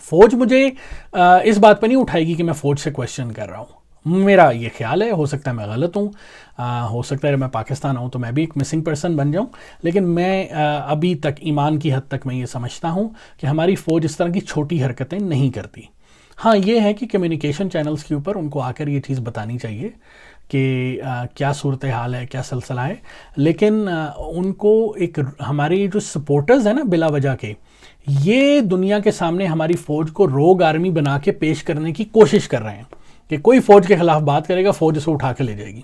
فوج مجھے اس بات پہ نہیں اٹھائے گی کہ میں فوج سے کویشچن کر رہا ہوں. میرا یہ خیال ہے، ہو سکتا ہے میں غلط ہوں، ہو سکتا ہے میں پاکستان آؤں تو میں بھی ایک مسنگ پرسن بن جاؤں، لیکن میں ابھی تک ایمان کی حد تک میں یہ سمجھتا ہوں کہ ہماری فوج اس طرح کی چھوٹی حرکتیں نہیں کرتی. ہاں یہ ہے کہ کمیونیکیشن چینلز کے اوپر ان کو آ کر یہ چیز بتانی چاہیے کہ کیا صورتحال ہے، کیا سلسلہ ہے، لیکن ان کو ایک ہمارے جو سپورٹرز ہیں نا بلا وجہ کے، یہ دنیا کے سامنے ہماری فوج کو روگ آرمی بنا کے پیش کرنے کی کوشش کر رہے ہیں کہ کوئی فوج کے خلاف بات کرے گا فوج اسے اٹھا کے لے جائے گی.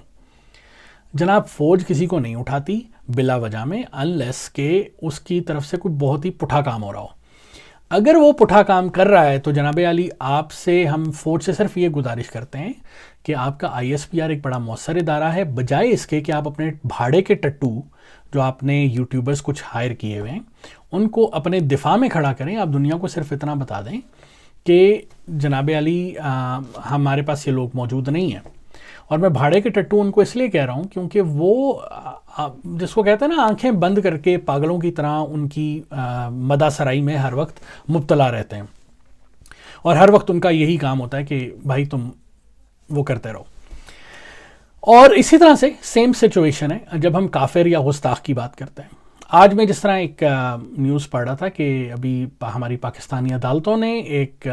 جناب فوج کسی کو نہیں اٹھاتی بلا وجہ میں، انلیس کہ اس کی طرف سے کوئی بہت ہی پٹھا کام ہو رہا ہو. اگر وہ پٹھا کام کر رہا ہے تو جناب علی آپ سے، ہم فوج سے صرف یہ گزارش کرتے ہیں کہ آپ کا ISPR ایک بڑا مؤثر ادارہ ہے، بجائے اس کے کہ آپ اپنے بھاڑے کے ٹٹو جو آپ نے یوٹیوبرز کچھ ہائر کیے ہوئے ہیں ان کو اپنے دفاع میں کھڑا کریں. آپ دنیا کو صرف اتنا بتا دیں کہ جناب علی ہمارے پاس یہ لوگ موجود نہیں ہیں. اور میں بھاڑے کے ٹٹو ان کو اس لیے کہہ رہا ہوں کیونکہ وہ جس کو کہتے ہیں نا آنکھیں بند کر کے پاگلوں کی طرح ان کی مدح سرائی میں ہر وقت مبتلا رہتے ہیں، اور ہر وقت ان کا یہی کام ہوتا ہے کہ بھائی تم وہ کرتے رہو. اور اسی طرح سے سیم سچویشن ہے جب ہم کافر یا گستاخ کی بات کرتے ہیں. آج میں جس طرح ایک نیوز پڑھ رہا تھا کہ ابھی ہماری پاکستانی عدالتوں نے ایک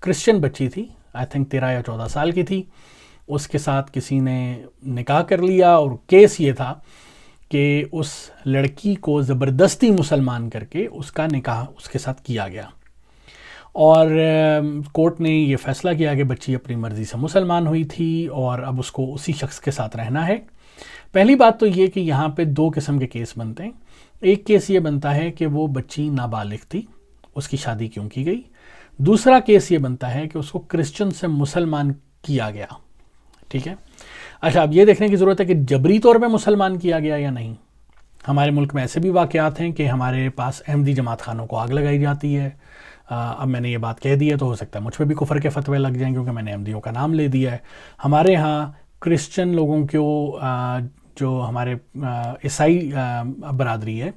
کرسچن بچی تھی، آئی تھنک 13 یا 14 سال کی تھی، اس کے ساتھ کسی نے نکاح کر لیا، اور کیس یہ تھا کہ اس لڑکی کو زبردستی مسلمان کر کے اس کا نکاح اس کے ساتھ کیا گیا. اور کورٹ نے یہ فیصلہ کیا کہ بچی اپنی مرضی سے مسلمان ہوئی تھی اور اب اس کو اسی شخص کے ساتھ رہنا ہے. پہلی بات تو یہ کہ یہاں پہ 2 قسم کے کیس بنتے ہیں. ایک کیس یہ بنتا ہے کہ وہ بچی نابالغ تھی، اس کی شادی کیوں کی گئی. دوسرا کیس یہ بنتا ہے کہ اس کو کرسچن سے مسلمان کیا گیا. ٹھیک ہے، اچھا اب یہ دیکھنے کی ضرورت ہے کہ جبری طور پہ مسلمان کیا گیا یا نہیں. ہمارے ملک میں ایسے بھی واقعات ہیں کہ ہمارے پاس احمدی جماعت خانوں کو آگ لگائی جاتی ہے. اب میں نے یہ بات کہہ دی ہے تو ہو سکتا ہے مجھ پہ بھی کفر کے فتوے لگ جائیں کیونکہ میں نے احمدیوں کا نام لے دیا ہے. ہمارے ہاں کرسچن لوگوں کو، جو ہمارے عیسائی برادری ہے،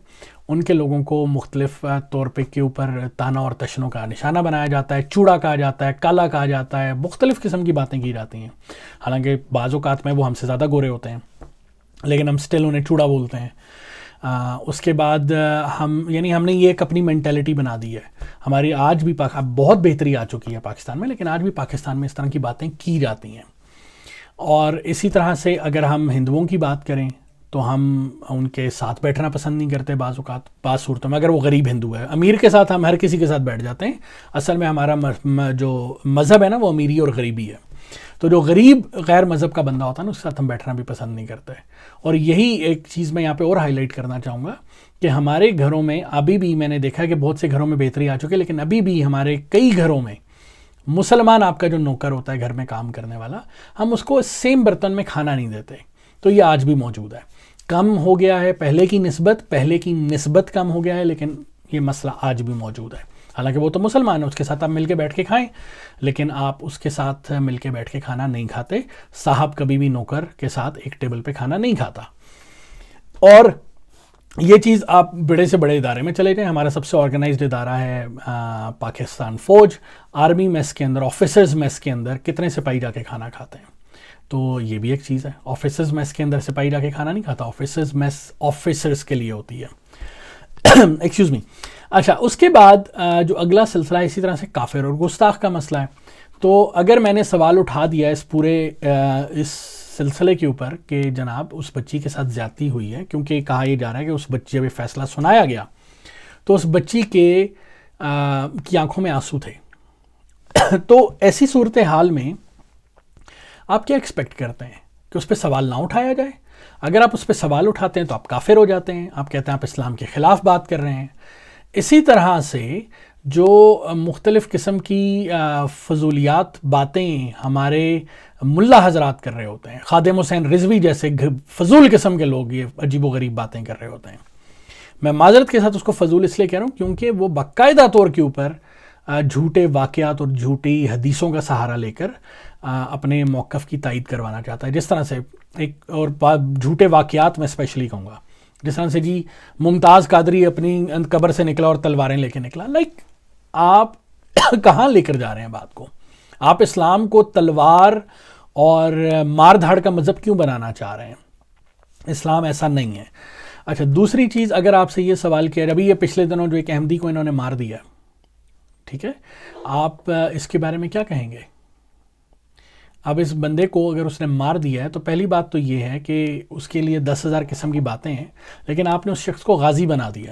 ان کے لوگوں کو مختلف طور پہ کے اوپر تانا اور تشنوں کا نشانہ بنایا جاتا ہے، چوڑا کہا جاتا ہے، کالا کہا جاتا ہے، مختلف قسم کی باتیں کی جاتی ہیں. حالانکہ بعض اوقات میں وہ ہم سے زیادہ گورے ہوتے ہیں لیکن ہم سٹل انہیں چوڑا بولتے ہیں. اس کے بعد ہم نے یہ ایک اپنی مینٹیلٹی بنا دی ہے ہماری. آج بھی اب بہت بہتری آ چکی ہے پاکستان میں، لیکن آج بھی پاکستان میں اس طرح کی باتیں کی جاتی ہیں. اور اسی طرح سے اگر ہم ہندوؤں کی بات کریں تو ہم ان کے ساتھ بیٹھنا پسند نہیں کرتے بعض اوقات، بعض صورتوں میں. اگر وہ غریب ہندو ہے، امیر کے ساتھ ہم ہر کسی کے ساتھ بیٹھ جاتے ہیں. اصل میں ہمارا جو مذہب ہے نا وہ امیری اور غریبی ہے. تو جو غریب غیر مذہب کا بندہ ہوتا ہے نا اس کے ساتھ ہم بیٹھنا بھی پسند نہیں کرتے. اور یہی ایک چیز میں یہاں پہ اور ہائی لائٹ کرنا چاہوں گا کہ ہمارے گھروں میں ابھی بھی، میں نے دیکھا کہ بہت سے گھروں میں بہتری آ چکی ہے، لیکن ابھی بھی ہمارے کئی گھروں میں مسلمان آپ کا جو نوکر ہوتا ہے گھر میں کام کرنے والا، ہم اس کو سیم برتن میں کھانا نہیں دیتے. تو یہ آج بھی موجود ہے. کم ہو گیا ہے پہلے کی نسبت کم ہو گیا ہے، لیکن یہ مسئلہ آج بھی موجود ہے. حالانکہ وہ تو مسلمان ہے، اس کے ساتھ آپ مل کے بیٹھ کے کھائیں، لیکن آپ اس کے ساتھ مل کے بیٹھ کے کھانا نہیں کھاتے. صاحب کبھی بھی نوکر کے ساتھ ایک ٹیبل پہ کھانا نہیں کھاتا. اور یہ چیز آپ بڑے سے بڑے ادارے میں چلے جائیں. ہمارا سب سے آرگنائزڈ ادارہ ہے پاکستان فوج. آرمی میس کے اندر، آفیسرز میس کے اندر کتنے سپاہی جا کے کھانا کھاتے ہیں. تو یہ بھی ایک چیز ہے. آفیسرز میس کے اندر سپاہی جا کے کھانا نہیں کھاتا. آفیسرز میس آفیسرز کے لیے ہوتی ہے. Excuse me. اچھا اس کے بعد جو اگلا سلسلہ ہے اسی طرح سے کافر اور گستاخ کا مسئلہ ہے. تو اگر میں نے سوال اٹھا دیا اس پورے اس سلسلے کے اوپر کہ جناب اس بچی کے ساتھ زیادتی ہوئی ہے، کیونکہ کہا یہ جا رہا ہے کہ اس بچی جب یہ فیصلہ سنایا گیا تو اس بچی کی آنکھوں میں آنسو تھے. تو ایسی صورتحال میں آپ کیا ایکسپیکٹ کرتے ہیں کہ اس پہ سوال نہ اٹھایا جائے؟ اگر آپ اس پہ سوال اٹھاتے ہیں تو آپ کافر ہو جاتے ہیں. آپ کہتے ہیں آپ اسلام کے خلاف بات کر رہے ہیں. اسی طرح سے جو مختلف قسم کی فضولیات باتیں ہمارے ملا حضرات کر رہے ہوتے ہیں، خادم حسین رضوی جیسے فضول قسم کے لوگ یہ عجیب و غریب باتیں کر رہے ہوتے ہیں. میں معذرت کے ساتھ اس کو فضول اس لیے کہہ رہا ہوں کیونکہ وہ باقاعدہ طور کے اوپر جھوٹے واقعات اور جھوٹی حدیثوں کا سہارا لے کر اپنے موقف کی تائید کروانا چاہتا ہے. جس طرح سے ایک اور جھوٹے واقعات میں اسپیشلی کہوں گا، جس طرح سے جی ممتاز قادری اپنی قبر سے نکلا اور تلواریں لے کے نکلا. آپ کہاں لے کر جا رہے ہیں بات کو؟ آپ اسلام کو تلوار اور مار دھاڑ کا مذہب کیوں بنانا چاہ رہے ہیں؟ اسلام ایسا نہیں ہے۔ اچھا، دوسری چیز، اگر آپ سے یہ سوال کیا، ابھی یہ پچھلے دنوں جو ایک احمدی کو انہوں نے مار دیا، ٹھیک ہے، آپ اس کے بارے میں کیا کہیں گے؟ اب اس بندے کو اگر اس نے مار دیا ہے تو پہلی بات تو یہ ہے کہ اس کے لیے 10,000 قسم کی باتیں ہیں، لیکن آپ نے اس شخص کو غازی بنا دیا،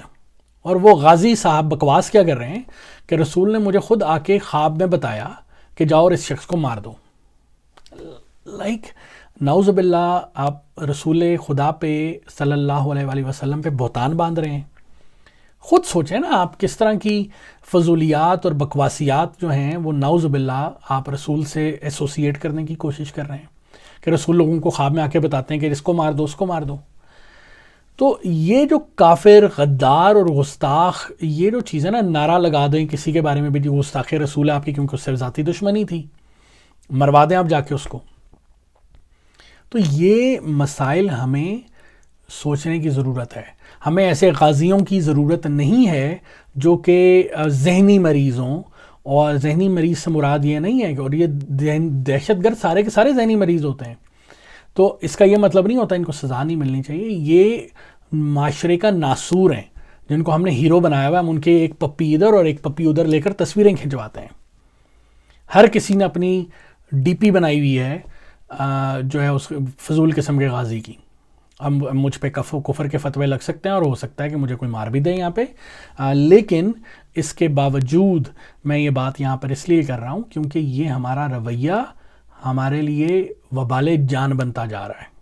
اور وہ غازی صاحب بکواس کیا کر رہے ہیں کہ رسول نے مجھے خود آ کے خواب میں بتایا کہ جاؤ اور اس شخص کو مار دو۔ لائک نعوذ باللہ، آپ رسول خدا پہ صلی اللہ علیہ وآلہ وسلم پہ بہتان باندھ رہے ہیں۔ خود سوچیں نا، آپ کس طرح کی فضولیات اور بکواسیات جو ہیں وہ نعوذ باللہ آپ رسول سے ایسوسیٹ کرنے کی کوشش کر رہے ہیں کہ رسول لوگوں کو خواب میں آ کے بتاتے ہیں کہ اس کو مار دو، اس کو مار دو۔ تو یہ جو کافر، غدار اور گستاخ، یہ جو چیزیں نا، نعرہ لگا دیں کسی کے بارے میں بھی، جو گستاخ رسول ہے آپ کی، کیونکہ اس سے ذاتی دشمنی تھی، مروا دیں آپ جا کے اس کو۔ تو یہ مسائل ہمیں سوچنے کی ضرورت ہے۔ ہمیں ایسے غازیوں کی ضرورت نہیں ہے جو کہ ذہنی مریض ہوں، اور ذہنی مریض سے مراد یہ نہیں ہے کہ، اور یہ دہشت گرد سارے کے سارے ذہنی مریض ہوتے ہیں، تو اس کا یہ مطلب نہیں ہوتا ان کو سزا نہیں ملنی چاہیے۔ یہ معاشرے کا ناسور ہیں جن کو ہم نے ہیرو بنایا ہوا ہے، ہم ان کے ایک پپی ادھر اور ایک پپی ادھر لے کر تصویریں کھنچواتے ہیں۔ ہر کسی نے اپنی ڈی پی بنائی ہوئی ہے جو ہے اس فضول قسم کے غازی کی۔ اب مجھ پہ کفر کے فتوے لگ سکتے ہیں، اور ہو سکتا ہے کہ مجھے کوئی مار بھی دے یہاں پہ، لیکن اس کے باوجود میں یہ بات یہاں پر اس لیے کر رہا ہوں کیونکہ یہ ہمارا رویہ ہمارے لیے وبال جان بنتا جا رہا ہے۔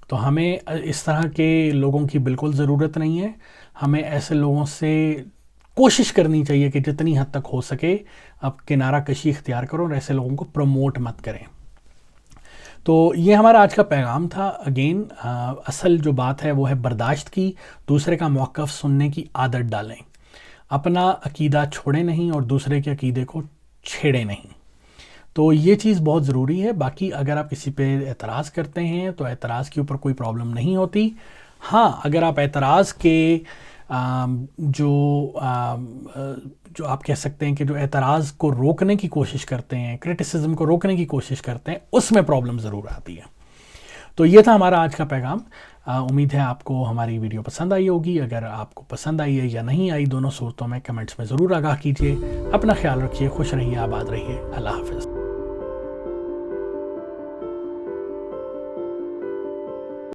تو ہمیں اس طرح کے لوگوں کی بالکل ضرورت نہیں ہے۔ ہمیں ایسے لوگوں سے کوشش کرنی چاہیے کہ جتنی حد تک ہو سکے اب کنارہ کشی اختیار کرو، اور ایسے لوگوں کو پروموٹ مت کریں۔ تو یہ ہمارا آج کا پیغام تھا۔ اگین اصل جو بات ہے وہ ہے برداشت کی، دوسرے کا موقف سننے کی عادت ڈالیں، اپنا عقیدہ چھوڑیں نہیں اور دوسرے کے عقیدے کو چھیڑیں نہیں۔ تو یہ چیز بہت ضروری ہے۔ باقی اگر آپ کسی پہ اعتراض کرتے ہیں تو اعتراض کے اوپر کوئی پرابلم نہیں ہوتی۔ ہاں، اگر آپ اعتراض کے جو آپ کہہ سکتے ہیں کہ جو اعتراض کو روکنے کی کوشش کرتے ہیں، کرٹیسزم کو روکنے کی کوشش کرتے ہیں، اس میں پرابلم ضرور آتی ہے۔ تو یہ تھا ہمارا آج کا پیغام۔ امید ہے آپ کو ہماری ویڈیو پسند آئی ہوگی۔ اگر آپ کو پسند آئی ہے یا نہیں آئی، دونوں صورتوں میں کمنٹس میں ضرور آگاہ کیجیے۔ اپنا خیال رکھیے، خوش رہیے، آباد رہیے، اللہ حافظ۔